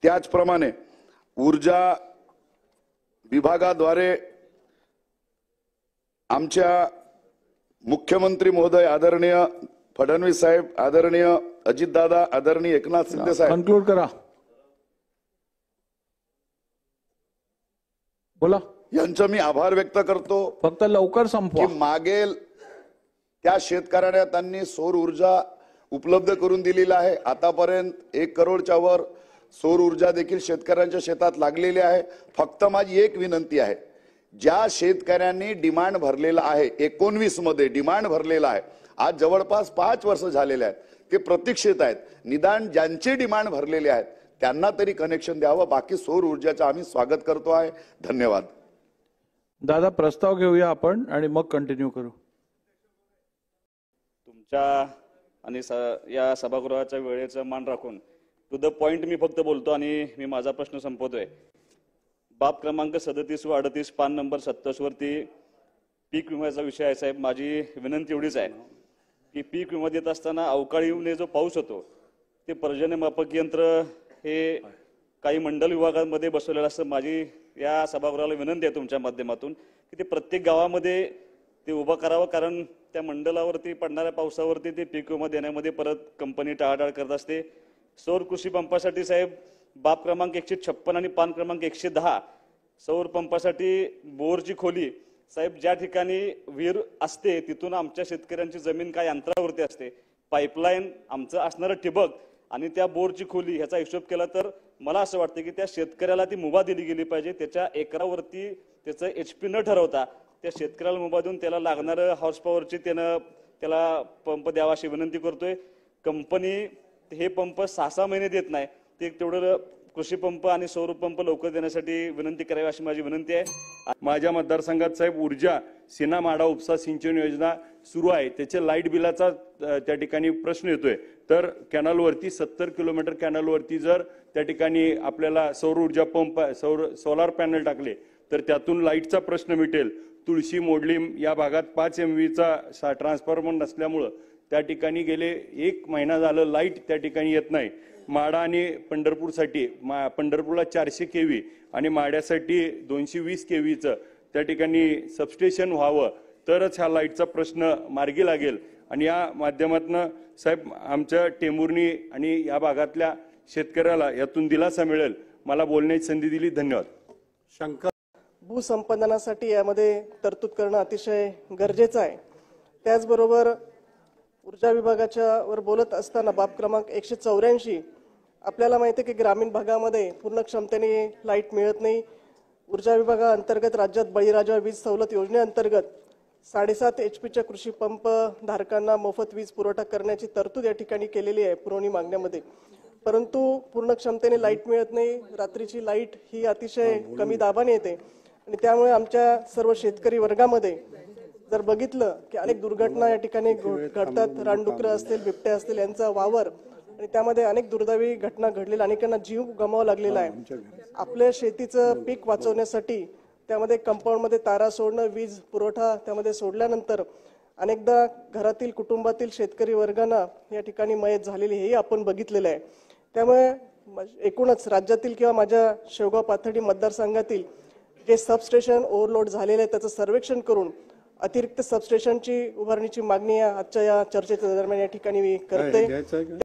त्याचप्रमाणे ऊर्जा विभागाद्वारे आमच्या मुख्यमंत्री महोदय आदरणीय फडणवीस साहेब, आदरणीय अजितदादा, आदरणीय एकनाथ शिंदे साहेब, कन्क्लूड करा, बोला, यांचा मी आभार व्यक्त करतो। फक्त लवकर संपवा। की मागेल त्या शेतकऱ्यांना त्यांनी सौर ऊर्जा उपलब्ध करून दिलेली आहे। आतापर्यंत 1 करोडच्या वर सौर ऊर्जा देखील शेतकऱ्यांच्या शेतात लागलेली आहे। फक्त माझी एक विनंती आहे, ज्या शेतकऱ्यांनी डिमांड भरलेला आहे, 19 मध्ये डिमांड भरलेला आहे, आज जवळपास 5 वर्ष झालेले आहेत, ते प्रतीक्षेत आहेत। निदान ज्यांची डिमांड भरलेली आहेत त्यांना तरी कनेक्शन द्यावं। बाकी सौर ऊर्जाचं आम्ही स्वागत करतो आहे। धन्यवाद। दादा प्रस्ताव घेऊया आपण आणि मग कंटिन्यू करू। तुमच्या आणि या सभागृहाच्या वेळेचा मान राखून टू द पॉइंट मी फक्त बोलतो आणि मी माझा प्रश्न संपवतोय। बाब क्रमांक 37 व 38 पान नंबर 27 वरती पीक विम्याचा विषय आहे साहेब। माझी विनंती एवढीच आहे की पीक विमा देत असताना अवकाळीने जो पाऊस होतो ते पर्जन्यमापक यंत्र हे काही मंडल विभागांमध्ये बसवलेलं असतं। माझी या सभागृहाला विनंती आहे तुमच्या माध्यमातून की ते प्रत्येक गावामध्ये ते उभं करावं, कारण त्या मंडलावरती पडणाऱ्या पावसावरती ते पीक विमा देण्यामध्ये परत कंपनी टाळाटाळ करत असते। सौर कृषी पंपासाठी साहेब बाब क्रमांक 156 आणि पान क्रमांक 110 सौर पंपासाठी बोरची खोली साहेब, ज्या ठिकाणी विहीर असते तिथून आमच्या शेतकऱ्यांची जमीन काय अंतरावरती असते, पाईपलाईन आमचं असणारं ठिबक आणि त्या बोरची खोली ह्याचा हिशोब केला तर मला असं वाटतं की त्या शेतकऱ्याला ती मुभा दिली गेली पाहिजे। त्याच्या एकरावरती त्याचं HP न ठरवता त्या शेतकऱ्याला मुभा देऊन त्याला लागणारं हॉर्स पॉवरची त्याला पंप द्यावा अशी विनंती करतोय। कंपनी हे पंप 6-6 महिने देत नाही, ते तेवढं कृषी पंप आणि सौर पंप लवकर देण्यासाठी विनंती करावी अशी माझी विनंती आहे। माझ्या मतदारसंघात साहेब ऊर्जा सीना माडा उपसा सिंचन योजना सुरू आहे, त्याचे लाईट बिलाचा त्या ठिकाणी प्रश्न येतोय। तर कॅनलवरती 70 किलोमीटर कॅनलवरती जर त्या ठिकाणी आपल्याला सौर ऊर्जा पंप सोलार पॅनल टाकले तर त्यातून लाईटचा प्रश्न मिटेल। तुळशी मोडलीम या भागात 5 MVचा ट्रान्सफॉर्मर नसल्यामुळं त्या ठिकाणी गेले 1 महिना झालं लाईट त्या ठिकाणी येत नाही। माडा आणि पंढरपूरसाठी पंढरपूरला 400 kV आणि माड्यासाठी 220 kVचं त्या ठिकाणी सबस्टेशन व्हावं तरच ह्या लाईटचा प्रश्न मार्गी लागेल। आणि या माध्यमातून साहेब आमच्या टेंभुर्णी आणि या भागातल्या शेतकऱ्याला यातून दिलासा मिळेल। मला बोलण्याची संधी दिली, धन्यवाद। शंकर भूसंपादनासाठी यामध्ये तरतूद करणं अतिशय गरजेचं आहे। त्याचबरोबर ऊर्जा विभागाच्या वर बोलत असताना बाब क्रमांक 184 आपल्याला माहिती आहे की ग्रामीण भागामध्ये पूर्ण क्षमतेने लाईट मिळत नाही। ऊर्जा विभागाअंतर्गत राज्यात बळीराजा वीज सवलत योजनेअंतर्गत 7.5 HPच्या कृषी पंप धारकांना मोफत वीज पुरवठा करण्याची तरतूद या ठिकाणी केलेली आहे पुरवणी मागण्यामध्ये, परंतु पूर्ण क्षमतेने लाईट मिळत नाही। रात्रीची लाईट ही अतिशय कमी दाबाने येते आणि त्यामुळे आमच्या सर्व शेतकरी वर्गामध्ये जर बघितलं की अनेक दुर्घटना या ठिकाणी घडतात। रानडुकरं असतील, बिबट्या असतील यांचा वावर आणि त्यामध्ये अनेक दुर्दैवी घटना घडलेल्या, अनेकांना जीव गमावा लागलेला आहे। आपल्या शेतीचं पीक वाचवण्यासाठी त्यामध्ये कंपाऊंडमध्ये तारा सोडणं, वीज पुरवठा त्यामध्ये सोडल्यानंतर अनेकदा घरातील कुटुंबातील शेतकरी वर्गांना या ठिकाणी मयत झालेली हेही आपण बघितलेलं आहे। त्यामुळे एकूणच राज्यातील किंवा माझ्या शेवगाव पाथर्डी मतदारसंघातील जे सबस्टेशन ओव्हरलोड झालेले आहे त्याचं सर्वेक्षण करून अतिरिक्त सबस्टेशनची उभारणीची मागणी आजच्या या चर्चेच्या दरम्यान या ठिकाणी मी करते।